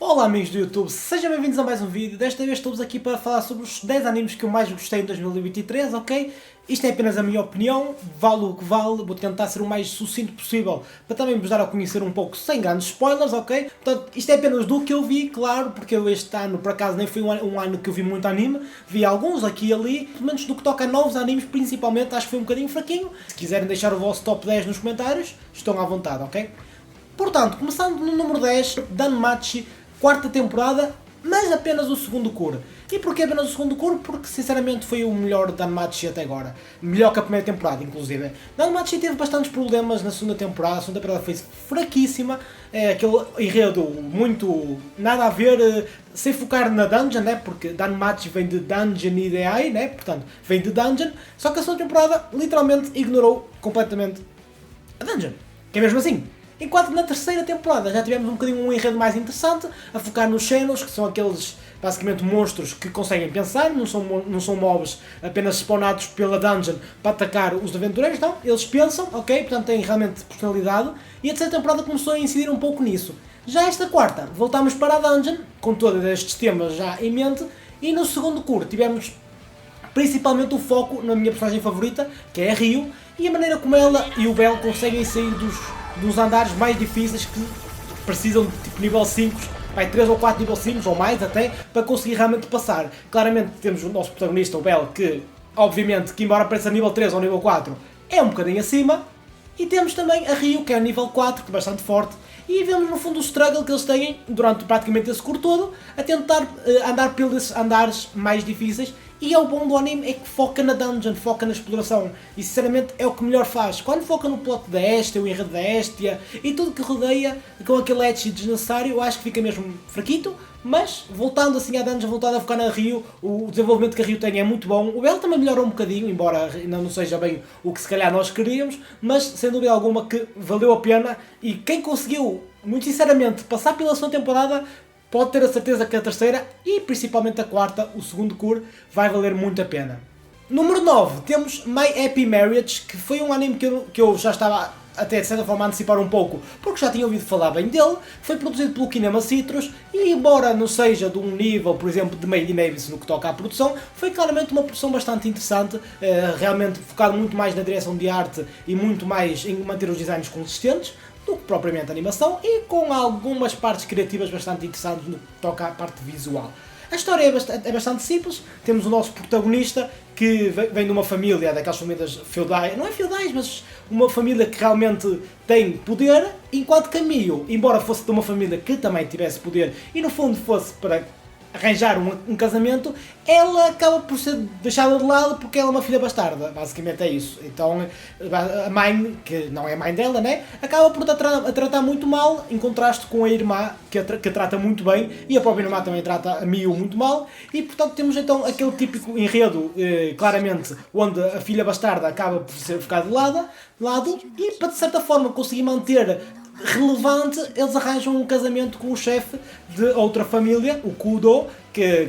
Olá amigos do YouTube, sejam bem-vindos a mais um vídeo. Desta vez estou-vos aqui para falar sobre os 10 animes que eu mais gostei em 2023, ok? Isto é apenas a minha opinião, vale o que vale, vou tentar ser o mais sucinto possível para também vos dar a conhecer um pouco sem grandes spoilers, ok? Portanto, isto é apenas do que eu vi, claro, porque eu este ano, por acaso, nem foi um ano que eu vi muito anime, vi alguns aqui e ali, pelo menos do que toca a novos animes, principalmente, acho que foi um bocadinho fraquinho. Se quiserem deixar o vosso top 10 nos comentários, estão à vontade, ok? Portanto, começando no número 10, Danmachi, quarta temporada, mas apenas o segundo cour. E porquê apenas o segundo cour? Porque sinceramente foi o melhor Danmachi até agora. Melhor que a primeira temporada, inclusive. Danmachi teve bastantes problemas na segunda temporada, a segunda temporada foi fraquíssima. É aquele enredo muito nada a ver, sem focar na dungeon, né? Porque Danmachi vem de Dungeon Idei, né? Portanto, vem de dungeon. Só que a segunda temporada literalmente ignorou completamente a dungeon. Que é mesmo assim. Enquanto na terceira temporada já tivemos um bocadinho um enredo mais interessante, a focar nos Xenos, que são aqueles basicamente monstros que conseguem pensar, não são mobs apenas spawnados pela dungeon para atacar os aventureiros, não, eles pensam, ok, portanto têm realmente personalidade, e a terceira temporada começou a incidir um pouco nisso. Já esta quarta, voltámos para a dungeon, com todos estes temas já em mente, e no segundo curto tivemos principalmente o foco na minha personagem favorita, que é a Ryu, e a maneira como ela e o Bell conseguem sair dos andares mais difíceis que precisam de tipo nível 5, vai 3 ou 4 nível 5 ou mais até, para conseguir realmente passar. Claramente temos o nosso protagonista, o Bell, que obviamente, que embora pareça nível 3 ou nível 4, é um bocadinho acima, e temos também a Ryu, que é nível 4, que é bastante forte, e vemos no fundo o struggle que eles têm durante praticamente esse curso todo, a tentar andar pelos andares mais difíceis. E é o bom do anime, é que foca na dungeon, foca na exploração, e sinceramente é o que melhor faz. Quando foca no plot da Hestia, o enredo da Hestia e tudo que rodeia com aquele edge desnecessário, eu acho que fica mesmo fraquito. Mas voltando assim à dungeon, voltando a focar na Ryu, o desenvolvimento que a Ryu tem é muito bom. O Bell também melhorou um bocadinho, embora ainda não seja bem o que se calhar nós queríamos, mas sem dúvida alguma que valeu a pena. E quem conseguiu, muito sinceramente, passar pela segunda temporada, pode ter a certeza que a terceira e principalmente a quarta, o segundo cour, vai valer muito a pena. Número 9, temos My Happy Marriage, que foi um anime que eu já estava até de certa forma a antecipar um pouco, porque já tinha ouvido falar bem dele. Foi produzido pelo Kinema Citrus e, embora não seja de um nível, por exemplo, de Made in Abyss no que toca à produção, foi claramente uma produção bastante interessante, realmente focado muito mais na direção de arte e muito mais em manter os designs consistentes do que propriamente a animação, e com algumas partes criativas bastante interessantes no que toca à parte visual. A história é bastante simples. Temos o nosso protagonista que vem de uma família, daquelas famílias feudais, não é feudais, mas uma família que realmente tem poder, enquanto que a Mio, embora fosse de uma família que também tivesse poder e no fundo fosse para arranjar um casamento, ela acaba por ser deixada de lado porque ela é uma filha bastarda, basicamente é isso. Então a mãe, que não é a mãe dela, né, acaba por a tratar muito mal, em contraste com a irmã, que a trata muito bem, e a própria irmã também trata a Miu muito mal, e portanto temos então aquele típico enredo, claramente, onde a filha bastarda acaba por ficar de lado, e para de certa forma conseguir manter relevante, eles arranjam um casamento com o chefe de outra família, o Kudo, que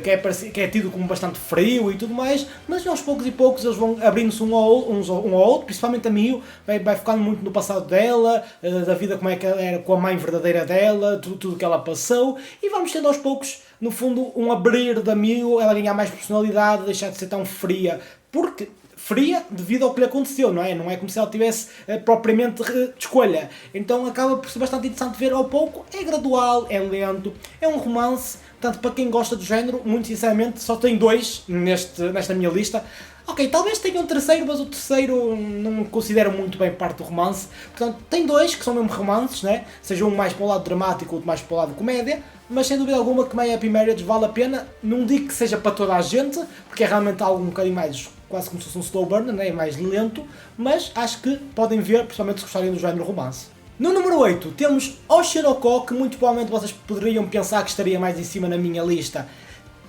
é tido como bastante frio e tudo mais, mas aos poucos e poucos eles vão abrindo-se um ao outro, principalmente a Miu, vai focando muito no passado dela, da vida como é que ela era com a mãe verdadeira dela, tudo que ela passou, e vamos tendo aos poucos, no fundo, um abrir da Miu, ela ganhar mais personalidade, deixar de ser tão fria, porque fria devido ao que lhe aconteceu, não é? Não é como se ela tivesse propriamente de escolha. Então acaba por ser bastante interessante ver ao pouco. É gradual, é lento, é um romance. Portanto, para quem gosta do género, muito sinceramente, só tem 2 nesta minha lista. Ok, talvez tenha um terceiro, mas o terceiro não considero muito bem parte do romance. Portanto, tem 2 que são mesmo romances, né? Seja um mais para o lado dramático, outro mais para o lado de comédia. Mas sem dúvida alguma que My Happy Marriage vale a pena. Não digo que seja para toda a gente, porque é realmente algo um bocadinho mais, quase como se fosse um slow burner, né? É mais lento. Mas acho que podem ver, principalmente se gostarem do género romance. No número 8 temos Oshinoko, que muito provavelmente vocês poderiam pensar que estaria mais em cima na minha lista.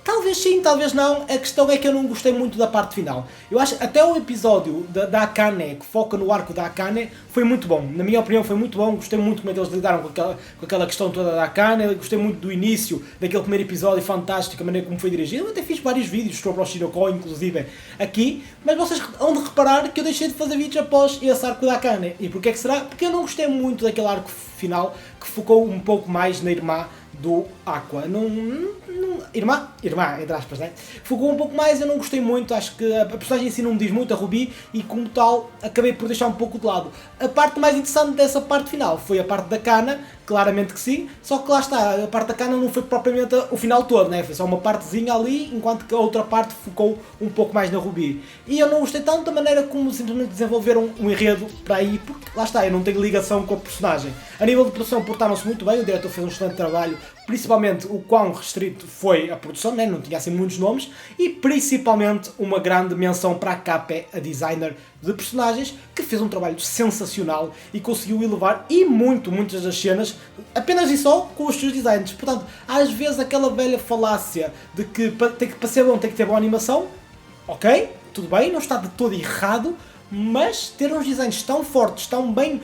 Talvez sim, talvez não, a questão é que eu não gostei muito da parte final. Eu acho até o episódio da Akane, que foca no arco da Akane, foi muito bom. Na minha opinião foi muito bom, gostei muito como é que eles lidaram com aquela questão toda da Akane, gostei muito do início daquele primeiro episódio fantástico, a maneira como foi dirigido. Eu até fiz vários vídeos sobre o Oshinoko, inclusive aqui, mas vocês vão de reparar que eu deixei de fazer vídeos após esse arco da Akane. E porquê é que será? Porque eu não gostei muito daquele arco final, que focou um pouco mais na irmã do Aqua. Irmã, entre aspas, né? Focou um pouco mais, eu não gostei muito, acho que a personagem em si não me diz muito, a Ruby, e como tal, acabei por deixar um pouco de lado. A parte mais interessante dessa parte final foi a parte da Kana, claramente que sim, só que lá está, a parte da Kana não foi propriamente o final todo, né? Foi só uma partezinha ali, enquanto que a outra parte focou um pouco mais na Ruby. E eu não gostei tanto da maneira como simplesmente desenvolveram um enredo para aí, porque lá está, eu não tenho ligação com a personagem. A nível de produção portaram-se muito bem, o diretor fez um excelente trabalho, principalmente o quão restrito foi a produção, né? Não tinha assim muitos nomes, e principalmente uma grande menção para a Kappé, a designer de personagens, que fez um trabalho sensacional e conseguiu elevar muitas das cenas, apenas e só com os seus designs. Portanto, às vezes aquela velha falácia de que para ser bom tem que ter boa animação, ok, tudo bem, não está de todo errado, mas ter uns designs tão fortes, tão bem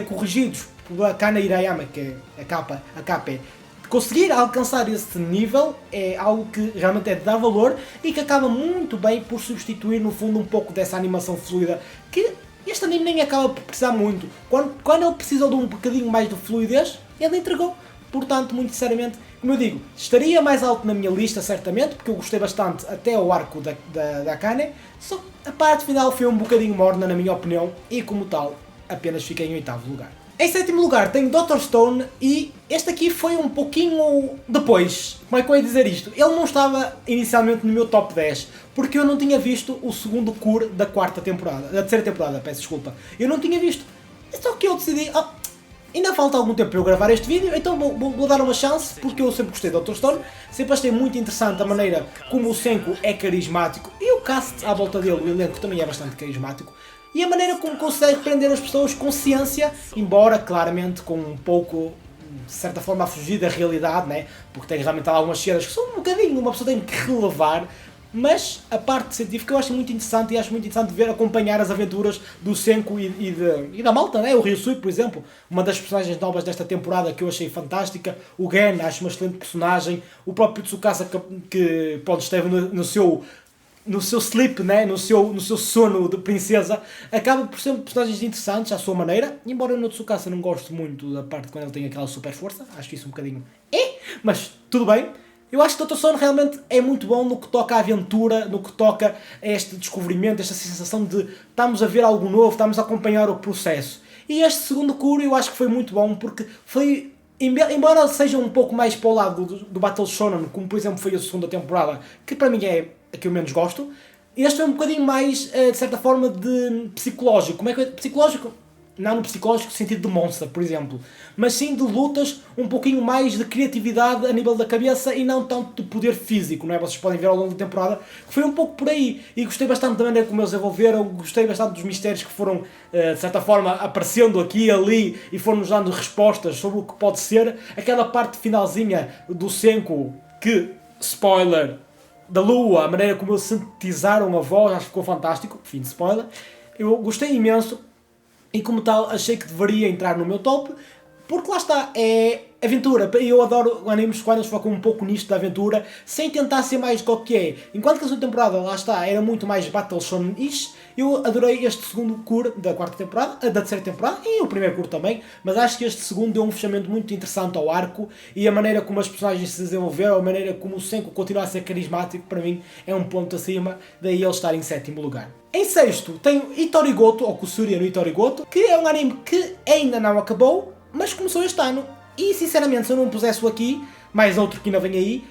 corrigidos pela Kana Hirayama, que é a Kappé, conseguir alcançar esse nível é algo que realmente é de dar valor e que acaba muito bem por substituir no fundo um pouco dessa animação fluida que este anime nem acaba por precisar muito. Quando ele precisou de um bocadinho mais de fluidez, ele entregou. Portanto, muito sinceramente, como eu digo, estaria mais alto na minha lista certamente, porque eu gostei bastante até ao arco da Kane, só que a parte final foi um bocadinho morna na minha opinião e como tal, apenas fiquei em oitavo lugar. Em sétimo lugar tenho Dr. Stone e este aqui foi um pouquinho depois. Como é que eu ia dizer isto? Ele não estava inicialmente no meu top 10, porque eu não tinha visto o segundo cure da terceira temporada, peço desculpa. Eu não tinha visto. Só que eu decidi, ainda falta algum tempo para eu gravar este vídeo, então vou dar uma chance, porque eu sempre gostei de Dr. Stone, sempre achei muito interessante a maneira como o Senku é carismático, e o cast à volta dele, o elenco também é bastante carismático, e a maneira como consegue prender as pessoas com ciência, embora claramente com um pouco, de certa forma, a fugir da realidade, né? Porque tem realmente algumas cenas que são um bocadinho, uma pessoa tem que relevar, mas a parte científica eu acho muito interessante e acho muito interessante ver, acompanhar as aventuras do Senku e da malta, né? O Ryusui, por exemplo, uma das personagens novas desta temporada que eu achei fantástica, o Gen, acho uma excelente personagem, o próprio Tsukasa que pronto, esteve no seu sleep, né? no seu sono de princesa, acaba por ser personagens interessantes à sua maneira, embora eu no Tsukasa não goste muito da parte quando ele tem aquela super força, acho isso um bocadinho mas tudo bem. Eu acho que Dr. Stone realmente é muito bom no que toca à aventura, no que toca a este descobrimento, esta sensação de estamos a ver algo novo, estamos a acompanhar o processo. E este segundo curo eu acho que foi muito bom, porque foi, embora seja um pouco mais para o lado do Battle Shonen, como por exemplo foi a segunda temporada, que para mim é a que eu menos gosto, este foi um bocadinho mais, de certa forma, de psicológico. Como é que é? Psicológico? Não no psicológico sentido de monstro, por exemplo, mas sim de lutas, um pouquinho mais de criatividade a nível da cabeça e não tanto de poder físico, não é? Vocês podem ver ao longo da temporada que foi um pouco por aí, e gostei bastante da maneira como eles desenvolveram, gostei bastante dos mistérios que foram, de certa forma, aparecendo aqui e ali e foram-nos dando respostas sobre o que pode ser. Aquela parte finalzinha do Senku, que, spoiler, da lua, a maneira como eles sintetizaram a voz, acho que ficou fantástico, fim de spoiler, eu gostei imenso. E como tal, achei que deveria entrar no meu top, porque lá está, é aventura. Eu adoro animes quando eles focam um pouco nisto da aventura, sem tentar ser mais do que é. Enquanto que a segunda temporada, lá está, era muito mais Battle Shonen-ish, eu adorei este segundo cur da quarta temporada, da terceira temporada, e o primeiro cur também, mas acho que este segundo deu um fechamento muito interessante ao arco, e a maneira como as personagens se desenvolveram, a maneira como o Senku continua a ser carismático, para mim é um ponto acima, daí ele estar em sétimo lugar. Em sexto, tenho Itorigoto, ou Kusuria no Itorigoto, que é um anime que ainda não acabou, mas começou este ano. E sinceramente, se eu não pusesse-o aqui, mais outro que ainda vem aí,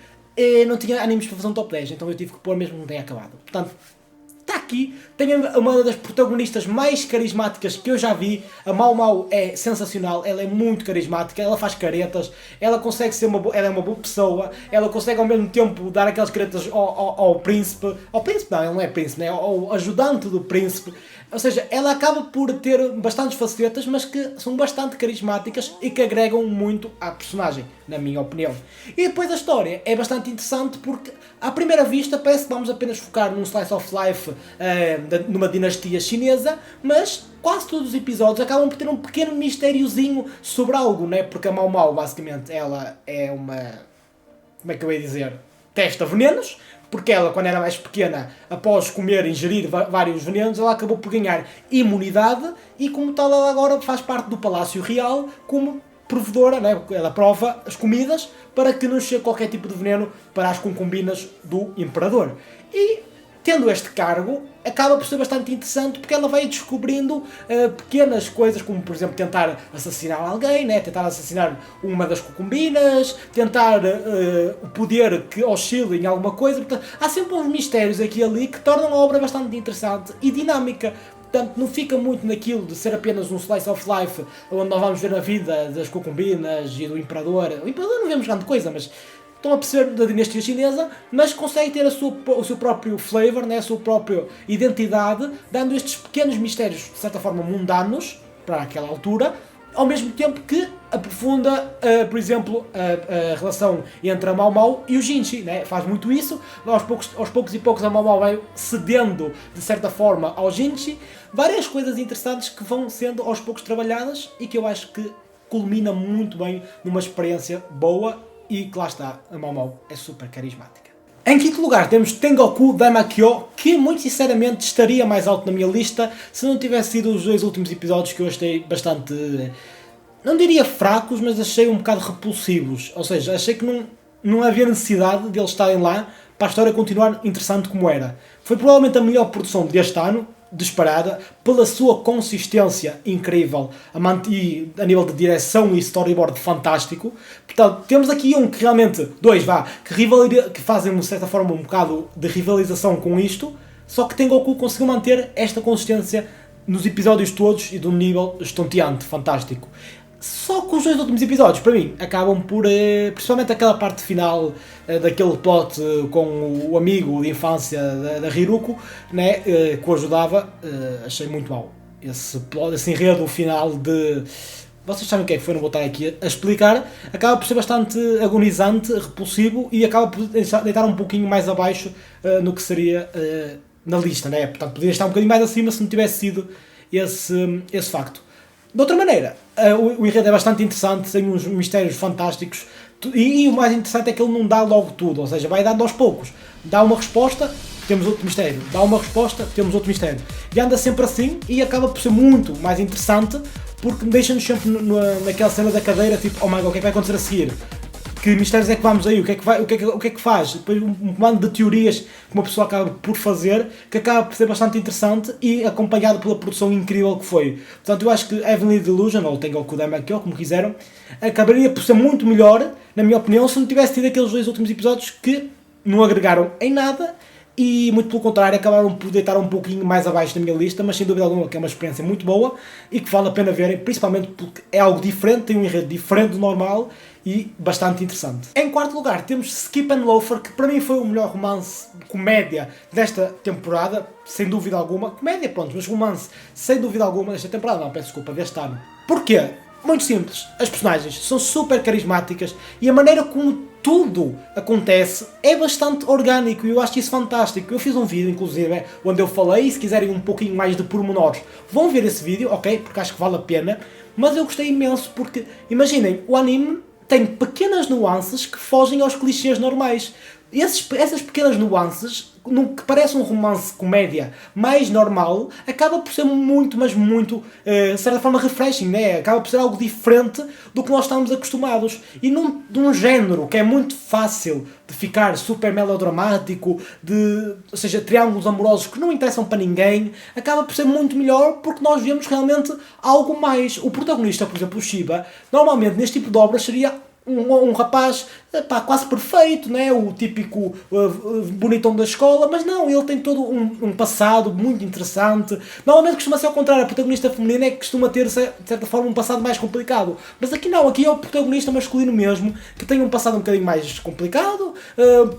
não tinha animes para fazer um top 10, então eu tive que pôr mesmo que não tenha acabado. Portanto, está aqui, tenho uma das protagonistas mais carismáticas que eu já vi. A Mau Mau é sensacional, ela é muito carismática, ela faz caretas, ela consegue ser ela é uma boa pessoa, ela consegue ao mesmo tempo dar aquelas caretas ao príncipe não, ele não é príncipe, né? Ao ajudante do príncipe. Ou seja, ela acaba por ter bastantes facetas, mas que são bastante carismáticas e que agregam muito à personagem, na minha opinião. E depois a história é bastante interessante porque, à primeira vista, parece que vamos apenas focar num slice of life numa dinastia chinesa, mas quase todos os episódios acabam por ter um pequeno mistériozinho sobre algo, né? Porque a Mau Mau, basicamente, ela é uma... como é que eu ia dizer? Testa venenos. Porque ela, quando era mais pequena, após comer e ingerir vários venenos, ela acabou por ganhar imunidade e, como tal, ela agora faz parte do Palácio Real como provedora, né? Ela prova as comidas para que não chegue qualquer tipo de veneno para as concubinas do imperador. E, tendo este cargo, acaba por ser bastante interessante porque ela vai descobrindo pequenas coisas, como por exemplo tentar assassinar alguém, né? Tentar assassinar uma das concubinas, tentar o poder que oscila em alguma coisa. Portanto, há sempre uns mistérios aqui e ali que tornam a obra bastante interessante e dinâmica. Portanto, não fica muito naquilo de ser apenas um slice of life, onde nós vamos ver a vida das concubinas e do imperador. O imperador não vemos grande coisa, mas estão a perceber da dinastia chinesa, mas consegue ter o seu próprio flavor, né, a sua própria identidade, dando estes pequenos mistérios, de certa forma, mundanos, para aquela altura, ao mesmo tempo que aprofunda, por exemplo, a relação entre a Mau Mau e o Jinchi, né? Faz muito isso, aos poucos e poucos a Mau Mau vai cedendo, de certa forma, ao Jinchi. Várias coisas interessantes que vão sendo aos poucos trabalhadas e que eu acho que culmina muito bem numa experiência boa e que lá está, a Mau Mau é super carismática. Em quinto lugar temos Tengoku Daimakyo, que muito sinceramente estaria mais alto na minha lista se não tivesse sido os 2 últimos episódios que eu achei bastante, não diria fracos, mas achei um bocado repulsivos. Ou seja, achei que não havia necessidade de eles estarem lá para a história continuar interessante como era. Foi provavelmente a melhor produção deste ano, disparada, pela sua consistência incrível e a nível de direção e storyboard fantástico. Portanto, temos aqui que realmente, que fazem de certa forma um bocado de rivalização com isto, só que Tengoku conseguiu manter esta consistência nos episódios todos e de um nível estonteante, fantástico. Só que os 2 últimos episódios, para mim, acabam por, principalmente aquela parte final daquele plot com o amigo de infância da Hiruko, né, que o ajudava, achei muito mau. Esse plot, esse enredo final de... Vocês sabem o que é que foi, não vou estar aqui a explicar. Acaba por ser bastante agonizante, repulsivo e acaba por deitar um pouquinho mais abaixo no que seria na lista, né? Portanto, poderia estar um bocadinho mais acima se não tivesse sido esse facto. De outra maneira, o enredo é bastante interessante, tem uns mistérios fantásticos e o mais interessante é que ele não dá logo tudo, ou seja, vai dando aos poucos. Dá uma resposta, temos outro mistério. Dá uma resposta, temos outro mistério. E anda sempre assim e acaba por ser muito mais interessante porque deixa-nos sempre naquela cena da cadeira, tipo, oh my god, o que é que vai acontecer a seguir? Que mistérios é que vamos aí? O que é que faz? Depois um comando de teorias que uma pessoa acaba por fazer, que acaba por ser bastante interessante e acompanhado pela produção incrível que foi. Portanto, eu acho que Heavenly Delusion, ou Tengoku Daimakyo, como quiseram, acabaria por ser muito melhor, na minha opinião, se não tivesse tido aqueles 2 últimos episódios que não agregaram em nada e, muito pelo contrário, acabaram por deitar um pouquinho mais abaixo da minha lista, mas sem dúvida alguma que é uma experiência muito boa e que vale a pena verem, principalmente porque é algo diferente, tem um enredo diferente do normal e bastante interessante. Em quarto lugar temos Skip and Loafer, que para mim foi o melhor romance, comédia desta temporada, sem dúvida alguma. Comédia, pronto, mas romance, sem dúvida alguma, desta temporada, não, peço desculpa, deste ano. Porquê? Muito simples, as personagens são super carismáticas e a maneira como tudo acontece é bastante orgânico e eu acho isso fantástico. Eu fiz um vídeo, inclusive, onde eu falei, e se quiserem um pouquinho mais de pormenores, vão ver esse vídeo, ok? Porque acho que vale a pena. Mas eu gostei imenso porque, imaginem, o anime tem pequenas nuances que fogem aos clichês normais. Essas pequenas nuances, no que parece um romance comédia mais normal, acaba por ser muito, mas muito, de certa forma, refreshing, né? Acaba por ser algo diferente do que nós estamos acostumados. E de um género que é muito fácil de ficar super melodramático, ou seja, triângulos amorosos que não interessam para ninguém, acaba por ser muito melhor porque nós vemos realmente algo mais. O protagonista, por exemplo, o Shiba, normalmente neste tipo de obras seria um rapaz quase perfeito, né? O típico bonitão da escola, mas não, ele tem todo um passado muito interessante. Normalmente costuma ser ao contrário, a protagonista feminina é que costuma ter, de certa forma, um passado mais complicado. Mas aqui não, aqui é o protagonista masculino mesmo, que tem um passado um bocadinho mais complicado,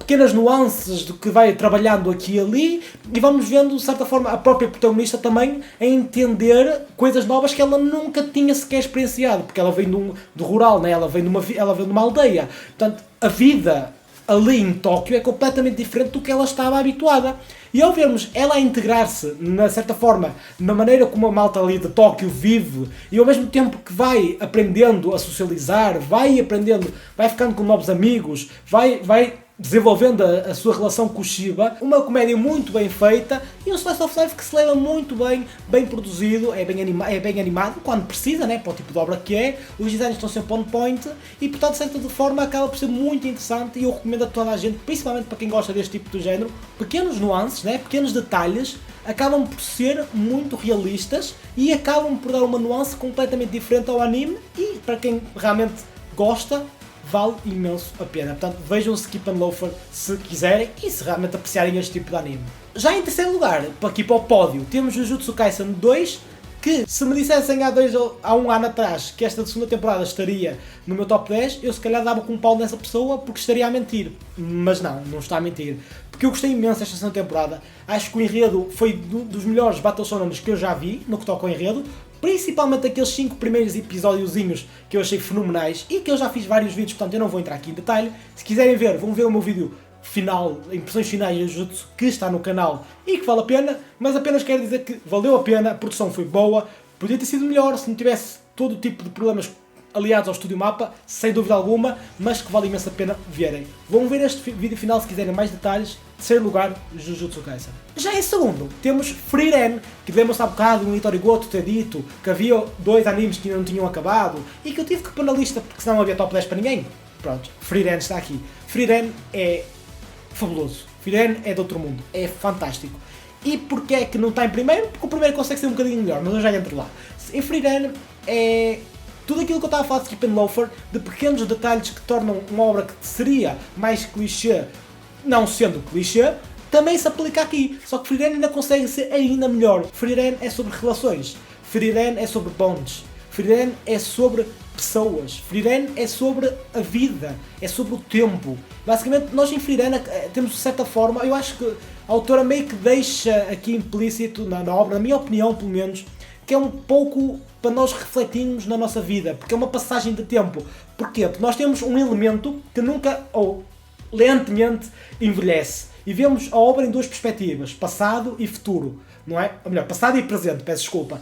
pequenas nuances do que vai trabalhando aqui e ali, e vamos vendo, de certa forma, a própria protagonista também a entender coisas novas que ela nunca tinha sequer experienciado, porque ela vem do rural, né? Ela vem de uma aldeia. Portanto, a vida ali em Tóquio é completamente diferente do que ela estava habituada. E ao vermos ela a integrar-se, de certa forma, na maneira como a malta ali de Tóquio vive, e ao mesmo tempo que vai aprendendo a socializar, vai ficando com novos amigos, vai desenvolvendo a sua relação com o Shiba, uma comédia muito bem feita e um slice of life que se leva muito bem, bem produzido, é bem animado quando precisa, né, para o tipo de obra que é, os designs estão sempre on point e portanto de certa forma acaba por ser muito interessante e eu recomendo a toda a gente, principalmente para quem gosta deste tipo de género, pequenos nuances, né, pequenos detalhes, acabam por ser muito realistas e acabam por dar uma nuance completamente diferente ao anime e para quem realmente gosta, vale imenso a pena. Portanto, vejam Skip and Loafer se quiserem e se realmente apreciarem este tipo de anime. Já em terceiro lugar, aqui para o pódio, temos Jujutsu Kaisen 2, que se me dissessem há um ano atrás que esta segunda temporada estaria no meu top 10, eu se calhar dava com um pau nessa pessoa porque estaria a mentir. Mas não está a mentir. Porque eu gostei imenso desta segunda temporada. Acho que o enredo foi dos melhores Battle Shonens que eu já vi, no que toca ao enredo. Principalmente aqueles 5 primeiros episódiozinhos que eu achei fenomenais e que eu já fiz vários vídeos, portanto eu não vou entrar aqui em detalhe. Se quiserem ver, vão ver o meu vídeo final, impressões finais de Jujutsu, que está no canal e que vale a pena, mas apenas quero dizer que valeu a pena, a produção foi boa, podia ter sido melhor se não tivesse todo o tipo de problemas aliados ao Estúdio Mapa, sem dúvida alguma, mas que vale imenso a pena verem. Vão ver este vídeo final se quiserem mais detalhes. Terceiro lugar, Jujutsu Kaisen. Já em segundo, temos Frieren, que lembra-se há bocado, um Itorigoto ter dito que havia 2 animes que ainda não tinham acabado e que eu tive que pôr na lista porque senão não havia top 10 para ninguém. Pronto, Frieren está aqui. Frieren é fabuloso. Frieren é de outro mundo. É fantástico. E porquê é que não está em primeiro? Porque o primeiro consegue ser um bocadinho melhor, mas eu já entro lá. Em Frieren é tudo aquilo que eu estava a falar de Skip and Loafer, de pequenos detalhes que tornam uma obra que seria mais clichê, não sendo clichê, também se aplica aqui. Só que Frieren ainda consegue ser ainda melhor. Frieren é sobre relações. Frieren é sobre bonds. Frieren é sobre pessoas. Frieren é sobre a vida. É sobre o tempo. Basicamente, nós em Frieren temos de certa forma, eu acho que a autora meio que deixa aqui implícito na obra, na minha opinião pelo menos, que é um pouco para nós refletirmos na nossa vida, porque é uma passagem de tempo. Porquê? Porque nós temos um elemento que nunca, ou lentamente, envelhece. E vemos a obra em 2 perspectivas, passado e futuro, não é? Ou melhor, passado e presente, peço desculpa.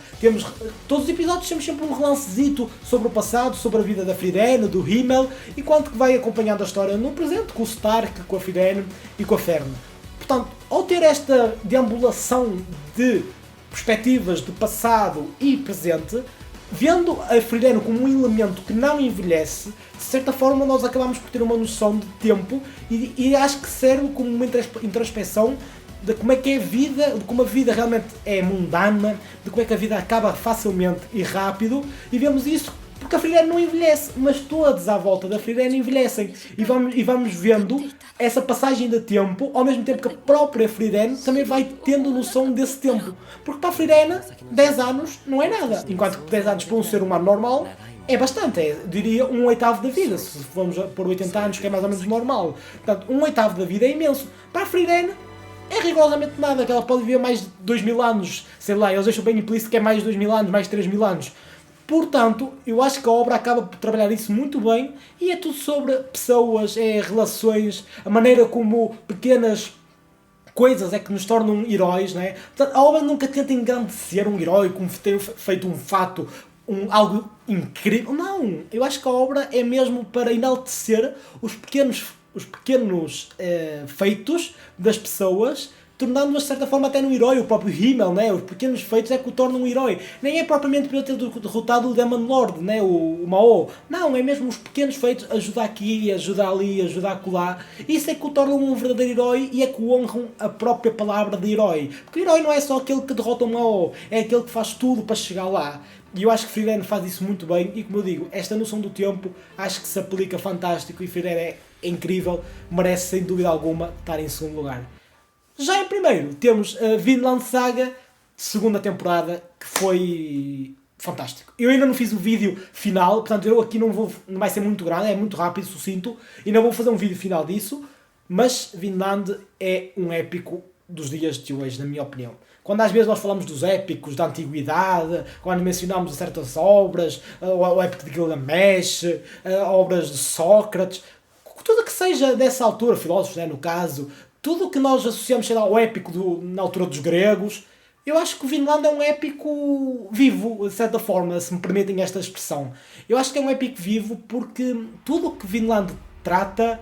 Todos os episódios temos sempre um relancezito sobre o passado, sobre a vida da Frieren, do Himmel, enquanto que vai acompanhando a história no presente, com o Stark, com a Frieren e com a Fern. Portanto, ao ter esta deambulação de perspectivas de passado e presente, vendo a Frieren como um elemento que não envelhece, de certa forma nós acabamos por ter uma noção de tempo e acho que serve como uma introspecção de como é que é a vida, de como a vida realmente é mundana, de como é que a vida acaba facilmente e rápido, e vemos isso porque a Frieren não envelhece, mas todos à volta da Frieren envelhecem e vamos vendo essa passagem de tempo, ao mesmo tempo que a própria Frieren também vai tendo noção desse tempo. Porque para a Frieren, 10 anos não é nada, enquanto que 10 anos para um ser humano normal é bastante, diria 1/8 da vida, se formos por 80 anos, que é mais ou menos normal. Portanto, 1/8 da vida é imenso. Para a Frieren é rigorosamente nada, que ela pode viver mais de 2000 anos, sei lá, eles deixam bem implícito que é mais de 2000 anos, mais de 3000 anos. Portanto, eu acho que a obra acaba por trabalhar isso muito bem e é tudo sobre pessoas, relações, a maneira como pequenas coisas é que nos tornam heróis, não é? Portanto, a obra nunca tenta engrandecer um herói como ter feito um fato, algo incrível. Não, eu acho que a obra é mesmo para enaltecer os pequenos feitos das pessoas, tornando-as de certa forma até um herói. O próprio Himmel, né? Os pequenos feitos é que o tornam um herói. Nem é propriamente por ele ter derrotado o Demon Lord, né? o Mao. Não, é mesmo os pequenos feitos, ajudar aqui, ajudar ali, ajudar acolá. Isso é que o tornam um verdadeiro herói e é que honram a própria palavra de herói. Porque o herói não é só aquele que derrota o Mao, é aquele que faz tudo para chegar lá. E eu acho que Frieren faz isso muito bem e, como eu digo, esta noção do tempo acho que se aplica fantástico e Frieren é incrível, merece sem dúvida alguma estar em segundo lugar. Já em primeiro temos a Vinland Saga, segunda temporada, que foi fantástico. Eu ainda não fiz o vídeo final, portanto eu aqui não vai ser muito grande, é muito rápido, sucinto, e não vou fazer um vídeo final disso, mas Vinland é um épico dos dias de hoje, na minha opinião. Quando às vezes nós falamos dos épicos da antiguidade, quando mencionamos certas obras, o épico de Gilgamesh, obras de Sócrates, tudo que seja dessa altura, filósofos, né, no caso, tudo o que nós associamos ao épico na altura dos gregos, eu acho que o Vinland é um épico vivo, de certa forma, se me permitem esta expressão. Eu acho que é um épico vivo porque tudo o que Vinland trata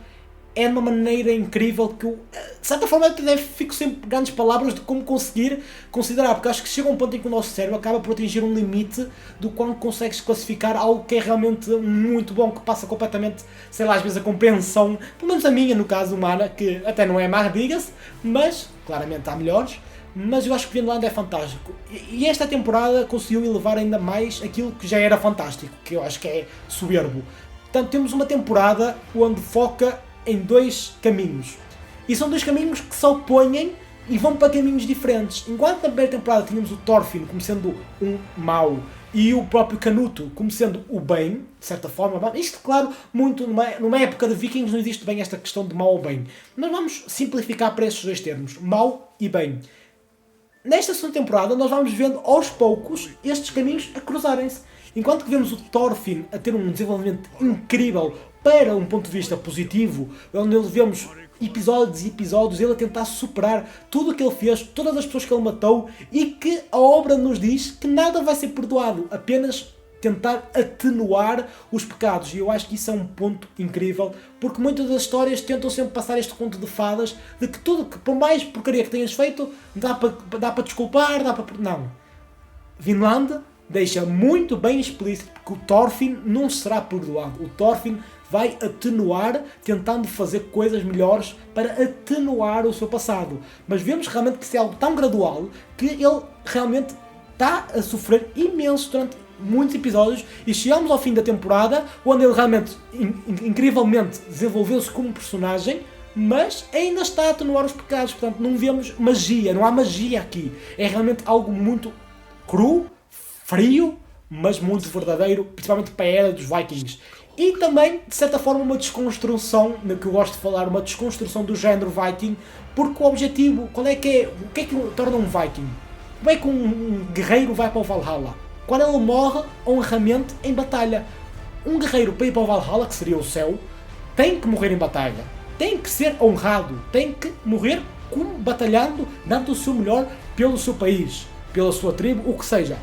é de uma maneira incrível que eu, de certa forma, até fico sempre grandes palavras de como conseguir considerar, porque acho que chega um ponto em que o nosso cérebro acaba por atingir um limite do quanto consegues classificar algo que é realmente muito bom, que passa completamente, sei lá, às vezes a compreensão, pelo menos a minha, no caso humana, que até não é má, diga-se, mas claramente há melhores. Mas eu acho que Vinland é fantástico. E esta temporada conseguiu elevar ainda mais aquilo que já era fantástico, que eu acho que é soberbo. Portanto, temos uma temporada onde foca em dois caminhos. E são dois caminhos que se opõem e vão para caminhos diferentes. Enquanto na primeira temporada tínhamos o Thorfinn como sendo um mau e o próprio Canuto como sendo o bem, de certa forma, isto claro, muito numa época de vikings não existe bem esta questão de mau ou bem. Mas vamos simplificar para estes dois termos, mau e bem. Nesta segunda temporada nós vamos vendo aos poucos estes caminhos a cruzarem-se. Enquanto que vemos o Thorfinn a ter um desenvolvimento incrível para um ponto de vista positivo, onde ele vemos episódios e episódios ele a tentar superar tudo o que ele fez, todas as pessoas que ele matou, e que a obra nos diz que nada vai ser perdoado, apenas tentar atenuar os pecados. E eu acho que isso é um ponto incrível, porque muitas das histórias tentam sempre passar este conto de fadas, de que tudo, que por mais porcaria que tenhas feito, dá para desculpar, dá para... Não. Vinland deixa muito bem explícito que o Thorfinn não será perdoado. O Thorfinn vai atenuar, tentando fazer coisas melhores para atenuar o seu passado. Mas vemos realmente que isso é algo tão gradual que ele realmente está a sofrer imenso durante muitos episódios e chegamos ao fim da temporada onde ele realmente, incrivelmente, desenvolveu-se como personagem, mas ainda está a atenuar os pecados. Portanto, não vemos magia, não há magia aqui. É realmente algo muito cru, frio, mas muito verdadeiro, principalmente para a era dos Vikings. E também, de certa forma, uma desconstrução, no que eu gosto de falar, uma desconstrução do género Viking, porque o objetivo, o que é que torna um Viking? Como é que um guerreiro vai para o Valhalla? Quando ele morre honramente em batalha. Um guerreiro para ir para o Valhalla, que seria o céu, tem que morrer em batalha. Tem que ser honrado. Tem que morrer como batalhando, dando o seu melhor pelo seu país, pela sua tribo, o que seja.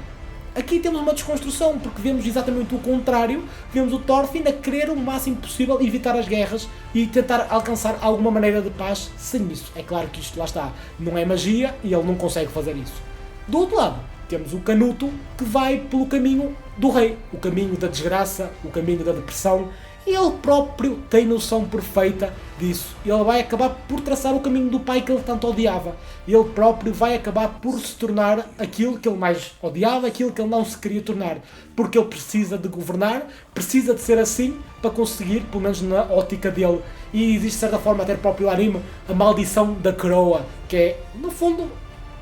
Aqui temos uma desconstrução, porque vemos exatamente o contrário. Vemos o Thorfinn a querer o máximo possível evitar as guerras e tentar alcançar alguma maneira de paz sem isso. É claro que isto, lá está, não é magia e ele não consegue fazer isso. Do outro lado, temos o Canuto, que vai pelo caminho do rei, o caminho da desgraça, o caminho da depressão, e ele próprio tem noção perfeita disso. Ele vai acabar por traçar o caminho do pai que ele tanto odiava. Ele próprio vai acabar por se tornar aquilo que ele mais odiava, aquilo que ele não se queria tornar. Porque ele precisa de governar, precisa de ser assim para conseguir, pelo menos na ótica dele. E existe de certa forma até o próprio anime, a maldição da coroa, que é, no fundo,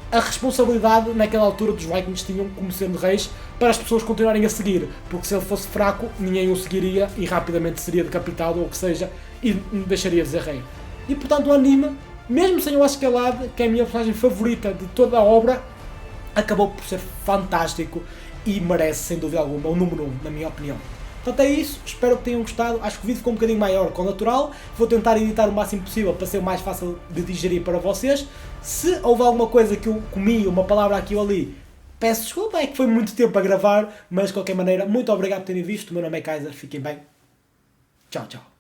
a responsabilidade naquela altura dos Vikings tinham como sendo reis para as pessoas continuarem a seguir, porque se ele fosse fraco ninguém o seguiria e rapidamente seria decapitado ou o que seja e deixaria de ser rei. E portanto o anime, mesmo sem o Askeladd, que é a minha personagem favorita de toda a obra, acabou por ser fantástico e merece sem dúvida alguma o número 1 na minha opinião. Portanto é isso, espero que tenham gostado. Acho que o vídeo ficou um bocadinho maior que o natural. Vou tentar editar o máximo possível para ser o mais fácil de digerir para vocês. Se houve alguma coisa que eu comi, uma palavra aqui ou ali, peço desculpa, é que foi muito tempo a gravar, mas de qualquer maneira, muito obrigado por terem visto. O meu nome é Kaiser, fiquem bem. Tchau, tchau.